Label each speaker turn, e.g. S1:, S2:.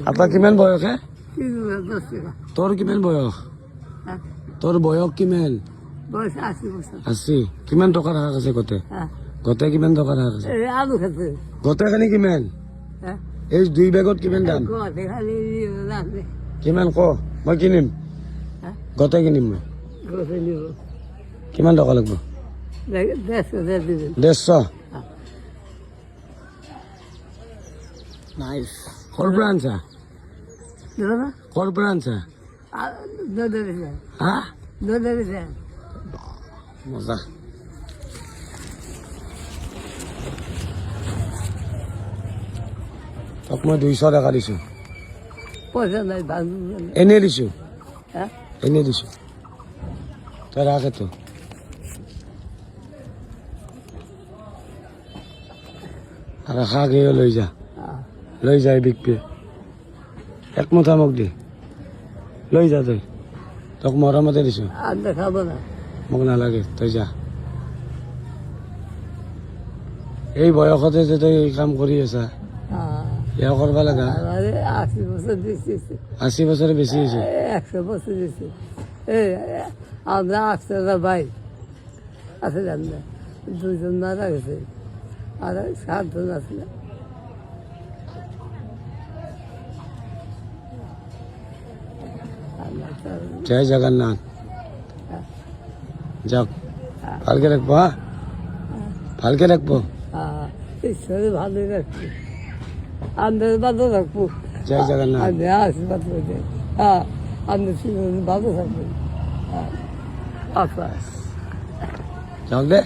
S1: আপনার কিমান বয়স হে?
S2: 10 টাকা।
S1: তোর কিমান বয়স?
S2: হ্যাঁ,
S1: তোর বয়স কিমান?
S2: বয়স 80 বছর।
S1: 80। কিমান টকা রাখা আছে গতে?
S2: হ্যাঁ,
S1: গতে কিমান টকা রাখা আছে?
S2: এই আলু খেতে।
S1: গতেখানি কিমান?
S2: হ্যাঁ,
S1: এই 2 বেগত কিমান দাম?
S2: গতে খালি রাখলে।
S1: কিমান ক? মই কিনিম।
S2: হ্যাঁ,
S1: গতে কিনিম মই।
S2: গতে নিব।
S1: কিমান টকা লাগব?
S2: 150 দিবেন।
S1: 150।
S2: হ্যাঁ।
S1: নাইস। ক'ৰ পৰা আনছা?
S2: দাদা,
S1: ক'ৰ পৰা আনছা?
S2: দৌড়ে দিছে।
S1: হা?
S2: দৌড়ে দিছে।
S1: মজা। তোক মই 200 টকা দিছো।
S2: পয়সা নাই, ভাঙ।
S1: এনে দিছো।
S2: হ্যাঁ,
S1: এনে দিছো। তই রাখে তো। আর খা গিয়ে লৈ যা।
S2: হ্যাঁ।
S1: লৈ যাই বিকবি। এক মুঠা মোক দি। লৈ যা তই। তোক মৰমতে দিছো।
S2: আর দেখাবো না।
S1: মোক নালাগে, তই যা। এই বয়সতে যে তই এই কাম কৰি আছা, ইয়া কৰবা লাগা।
S2: আমারে 80 বছর দিচ্ছে।
S1: 80 বছরে বেশি হয়েছে।
S2: 100 বছর দিচ্ছে। এই আমরা 8টা ভাই আছে জানলে, 2 জন মারা গেছে, আর 7 জন আছে।
S1: জয় জগন্নাথ। যাও, ভালকে রাখবো। হ্যাঁ, ভালকে রাখবো।
S2: ঈশ্বরে ভালো রাখবো, আমাদের ভালো রাখবো।
S1: জয় জগন্নাথ।
S2: আমি আশীর্বাদ করে, হ্যাঁ, আমাদের ভালো থাকবো। আচ্ছা,
S1: যাও দে।